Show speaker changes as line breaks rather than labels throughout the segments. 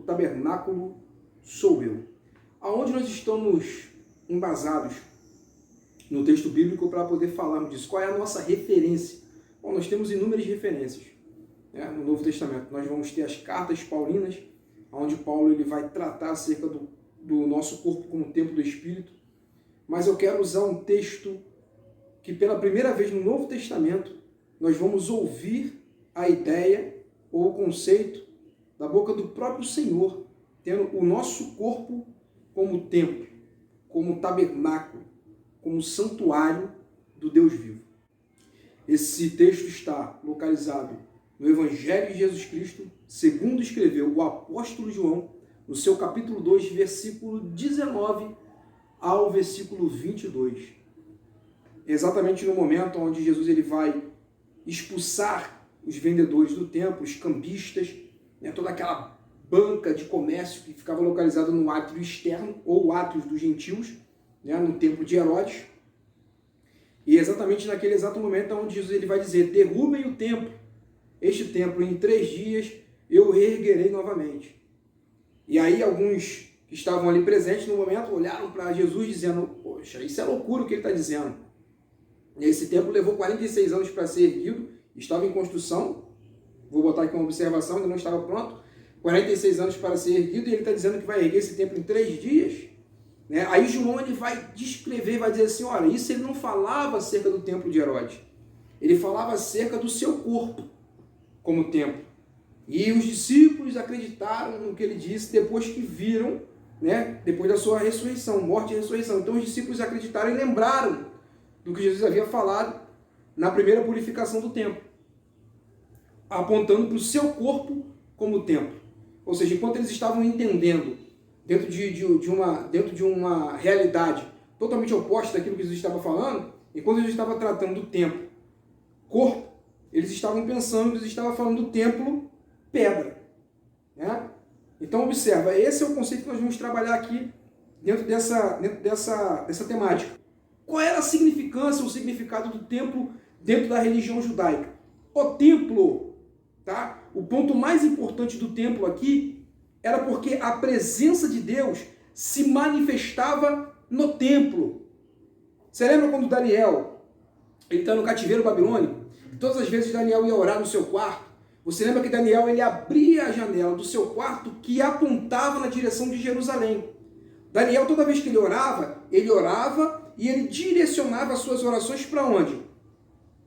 tabernáculo sou eu. Aonde nós estamos embasados no texto bíblico para poder falarmos disso? Qual é a nossa referência? Bom, nós temos inúmeras referências, né? No Novo Testamento. Nós vamos ter as cartas paulinas, onde Paulo ele vai tratar acerca do nosso corpo como templo do Espírito. Mas eu quero usar um texto que pela primeira vez no Novo Testamento nós vamos ouvir a ideia ou o conceito da boca do próprio Senhor, tendo o nosso corpo como templo, como tabernáculo, como santuário do Deus vivo. Esse texto está localizado no Evangelho de Jesus Cristo, segundo escreveu o apóstolo João, no seu capítulo 2, versículo 19 ao versículo 22. Exatamente no momento onde Jesus ele vai expulsar os vendedores do templo, os cambistas, né, toda aquela banca de comércio que ficava localizada no átrio externo, ou átrios dos gentios, né, no templo de Herodes. E exatamente naquele exato momento onde Jesus ele vai dizer: derrubem o templo, este templo em 3 dias eu reerguerei novamente. E aí alguns que estavam ali presentes no momento olharam para Jesus dizendo: poxa, isso é loucura o que ele está dizendo. E esse templo levou 46 anos para ser erguido, estava em construção, vou botar aqui uma observação, ainda não estava pronto, 46 anos para ser erguido, e ele está dizendo que vai erguer esse templo em 3 dias. Né? Aí João ele vai descrever, vai dizer assim: olha, isso ele não falava acerca do templo de Herodes, ele falava acerca do seu corpo como templo. E os discípulos acreditaram no que ele disse depois que viram, né, depois da sua ressurreição, morte e ressurreição. Então os discípulos acreditaram e lembraram do que Jesus havia falado na primeira purificação do templo, apontando para o seu corpo como templo. Ou seja, enquanto eles estavam entendendo dentro de uma realidade totalmente oposta daquilo que Jesus estava falando, enquanto Jesus estava tratando do templo, corpo, eles estavam pensando que Jesus estava falando do templo, pedra. Né? Então observa, esse é o conceito que nós vamos trabalhar aqui dentro dessa temática. Qual era a significância, o significado do templo dentro da religião judaica? O templo, tá? O ponto mais importante do templo aqui era porque a presença de Deus se manifestava no templo. Você lembra quando Daniel está no cativeiro babilônico? Todas as vezes Daniel ia orar no seu quarto. Você lembra que Daniel ele abria a janela do seu quarto que apontava na direção de Jerusalém. Daniel, toda vez que ele orava e ele direcionava as suas orações para onde?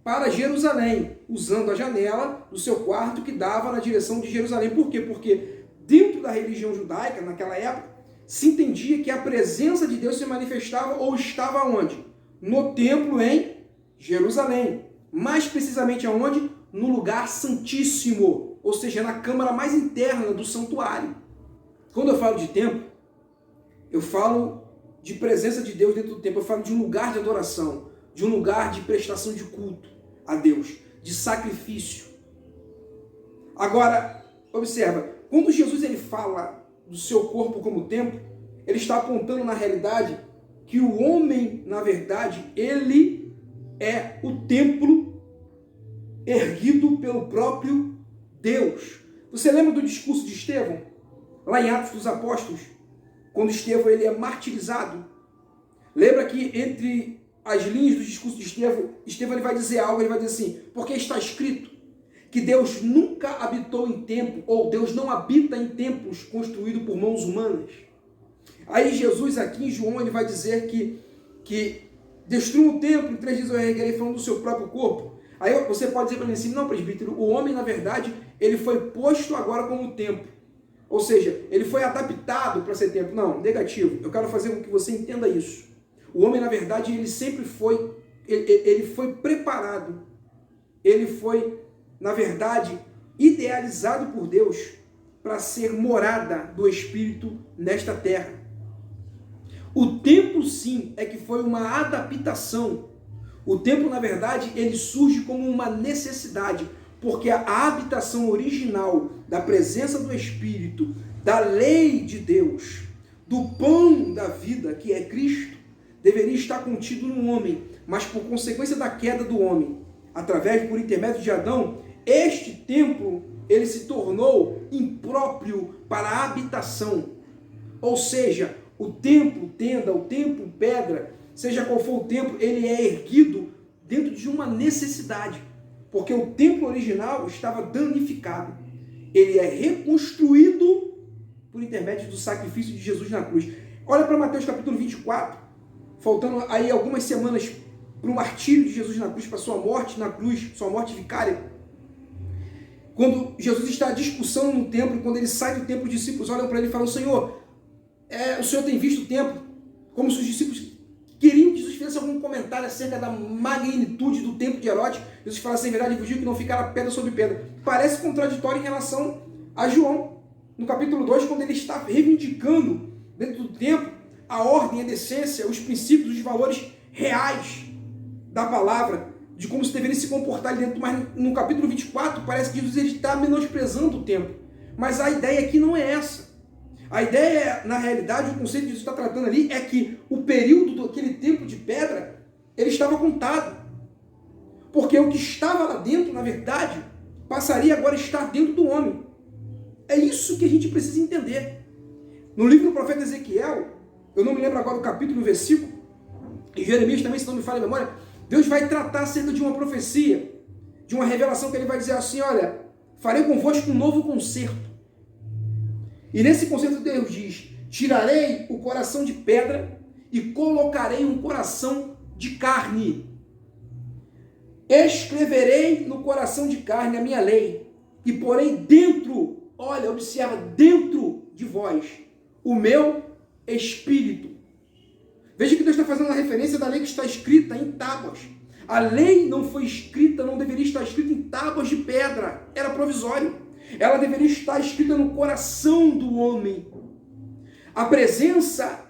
Para Jerusalém, usando a janela do seu quarto que dava na direção de Jerusalém. Por quê? Porque dentro da religião judaica, naquela época, se entendia que a presença de Deus se manifestava ou estava onde? No templo em Jerusalém. Mais precisamente aonde? No lugar santíssimo, ou seja, na câmara mais interna do santuário. Quando eu falo de templo, eu falo de presença de Deus dentro do templo, eu falo de um lugar de adoração, de um lugar de prestação de culto a Deus, de sacrifício. Agora, observa, quando Jesus ele fala do seu corpo como templo, ele está apontando na realidade que o homem, na verdade, ele é o templo erguido pelo próprio Deus. Você lembra do discurso de Estevão? Lá em Atos dos Apóstolos, quando Estevão ele é martirizado. Lembra que entre as linhas do discurso de Estevão ele vai dizer algo, ele vai dizer assim: porque está escrito que Deus nunca habitou em templo, ou Deus não habita em templos construídos por mãos humanas. Aí Jesus aqui em João ele vai dizer que destrua o templo, em 3 dias eu erguerei, falando do seu próprio corpo. Aí você pode dizer para mim assim: não, presbítero, o homem na verdade ele foi posto agora como templo. Ou seja, ele foi adaptado para ser templo. Não, negativo. Eu quero fazer com que você entenda isso. O homem, na verdade, ele sempre foi, ele foi preparado. Ele foi, na verdade, idealizado por Deus para ser morada do Espírito nesta terra. O templo, sim, é que foi uma adaptação. O templo, na verdade, ele surge como uma necessidade, porque a habitação original da presença do Espírito, da lei de Deus, do pão da vida, que é Cristo, deveria estar contido no homem, mas por consequência da queda do homem, por intermédio de Adão, este templo ele se tornou impróprio para a habitação. Ou seja, o templo, tenda, o templo, pedra, seja qual for o templo, ele é erguido dentro de uma necessidade. Porque o templo original estava danificado. Ele é reconstruído por intermédio do sacrifício de Jesus na cruz. Olha para Mateus capítulo 24, faltando aí algumas semanas para o martírio de Jesus na cruz, para a sua morte na cruz, sua morte vicária. Quando Jesus está à discussão no templo, quando ele sai do templo, os discípulos olham para ele e falam: Senhor, o Senhor tem visto o templo? Como se os discípulos queriam que Jesus fizesse algum comentário acerca da magnitude do templo de Herodes. Jesus fala: sem verdade vos digo que não ficará pedra sobre pedra. Parece contraditório em relação a João, no capítulo 2, quando ele está reivindicando dentro do templo a ordem, a decência, os princípios, os valores reais da palavra, de como se deveria se comportar ali dentro. Mas no capítulo 24 parece que Jesus ele está menosprezando o templo. Mas a ideia aqui não é essa. A ideia, na realidade, o conceito que Jesus está tratando ali é que o período daquele templo de pedra, ele estava contado. Porque o que estava lá dentro, na verdade, passaria agora a estar dentro do homem. É isso que a gente precisa entender. No livro do profeta Ezequiel, eu não me lembro agora do capítulo e o versículo, e Jeremias também, se não me falha a memória, Deus vai tratar acerca de uma profecia, de uma revelação que ele vai dizer assim: olha, farei convosco um novo concerto. E nesse concerto Deus diz: tirarei o coração de pedra e colocarei um coração de carne. Escreverei no coração de carne a minha lei e porei dentro, olha, observa, dentro de vós o meu espírito. Veja que Deus está fazendo uma referência da lei que está escrita em tábuas. A lei não foi escrita, não deveria estar escrita em tábuas de pedra. Era provisório. Ela deveria estar escrita no coração do homem. A presença,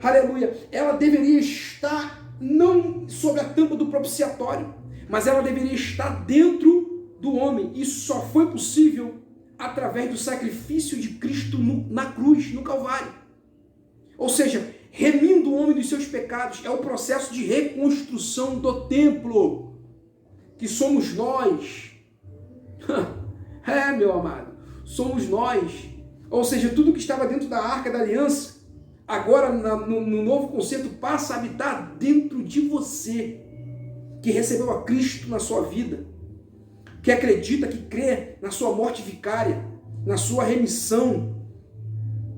aleluia, ela deveria estar não sobre a tampa do propiciatório, mas ela deveria estar dentro do homem. Isso só foi possível através do sacrifício de Cristo na cruz, no Calvário. Ou seja, remindo o homem dos seus pecados. É o processo de reconstrução do templo, que somos nós. Meu amado, somos nós. Ou seja, tudo que estava dentro da Arca da Aliança, agora no novo conceito, passa a habitar dentro de você, que recebeu a Cristo na sua vida, que acredita, que crê na sua morte vicária, na sua remissão,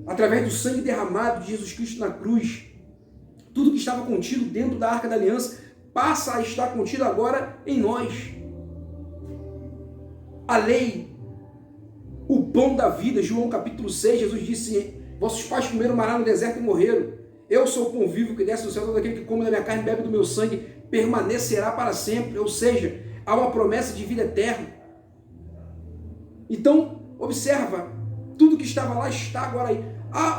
através do sangue derramado de Jesus Cristo na cruz. Tudo que estava contido dentro da Arca da Aliança passa a estar contido agora em nós. A lei, o pão da vida, João capítulo 6, Jesus disse: vossos pais comeram maná no deserto e morreram. Eu sou o pão vivo que desce do céu, todo aquele que come da minha carne e bebe do meu sangue permanecerá para sempre. Ou seja, há uma promessa de vida eterna. Então, observa, tudo que estava lá está agora aí.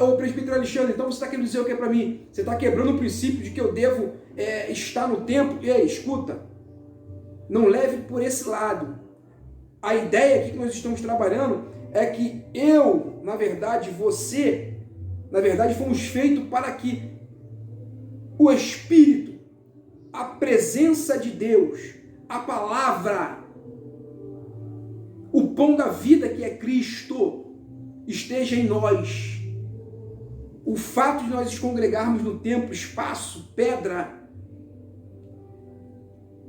Ô presbítero Alexandre, então você está querendo dizer o que para mim? Você está quebrando o princípio de que eu devo estar no templo? E aí, escuta, não leve por esse lado. A ideia aqui que nós estamos trabalhando é que eu, na verdade, você, na verdade, fomos feitos para que o Espírito, a presença de Deus, a palavra, o pão da vida que é Cristo, esteja em nós. O fato de nós nos congregarmos no templo, espaço, pedra,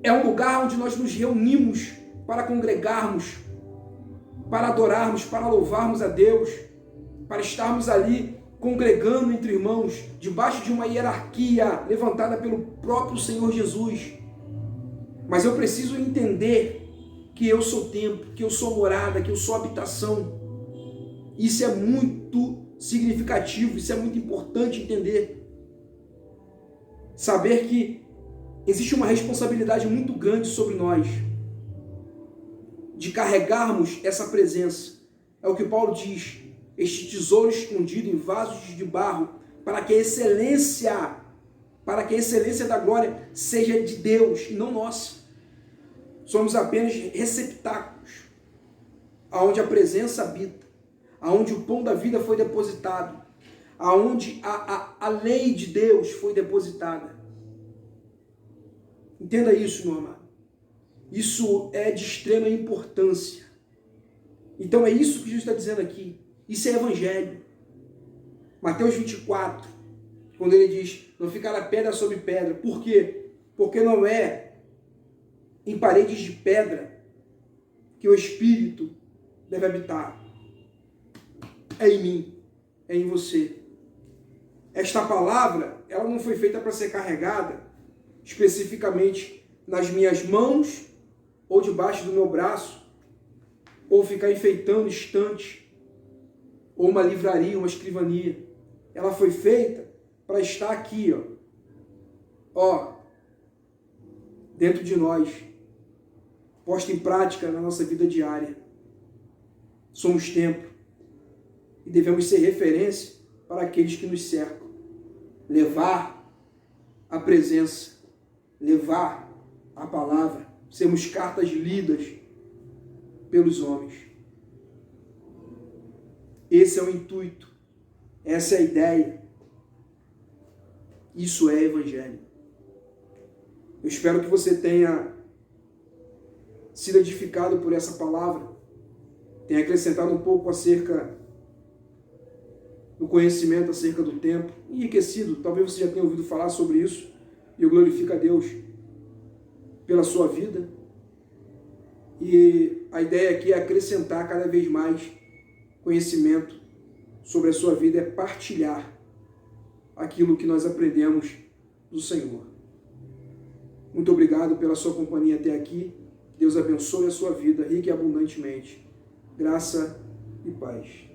é um lugar onde nós nos reunimos para congregarmos, para adorarmos, para louvarmos a Deus, para estarmos ali congregando entre irmãos, debaixo de uma hierarquia levantada pelo próprio Senhor Jesus. Mas eu preciso entender que eu sou templo, que eu sou morada, que eu sou habitação. Isso é muito significativo, isso é muito importante entender. Saber que existe uma responsabilidade muito grande sobre nós, de carregarmos essa presença. É o que Paulo diz: este tesouro escondido em vasos de barro, para que a excelência da glória seja de Deus e não nossa. Somos apenas receptáculos, aonde a presença habita, aonde o pão da vida foi depositado, aonde a lei de Deus foi depositada. Entenda isso, meu amado. Isso é de extrema importância. Então é isso que Jesus está dizendo aqui. Isso é evangelho. Mateus 24, quando ele diz, não ficará pedra sobre pedra. Por quê? Porque não é em paredes de pedra que o Espírito deve habitar. É em mim, é em você. Esta palavra, ela não foi feita para ser carregada especificamente nas minhas mãos ou debaixo do meu braço, ou ficar enfeitando estante, ou uma livraria, uma escrivania. Ela foi feita para estar aqui, ó, dentro de nós, posta em prática na nossa vida diária. Somos templo e devemos ser referência para aqueles que nos cercam. Levar a presença, levar a palavra, sermos cartas lidas pelos homens. Esse é o intuito, essa é a ideia. Isso é evangelho. Eu espero que você tenha sido edificado por essa palavra, tenha acrescentado um pouco acerca do conhecimento acerca do tempo, enriquecido. Talvez você já tenha ouvido falar sobre isso, e eu glorifico a Deus pela sua vida. E a ideia aqui é acrescentar cada vez mais conhecimento sobre a sua vida, é partilhar aquilo que nós aprendemos do Senhor. Muito obrigado pela sua companhia até aqui. Deus abençoe a sua vida rica e abundantemente. Graça e paz.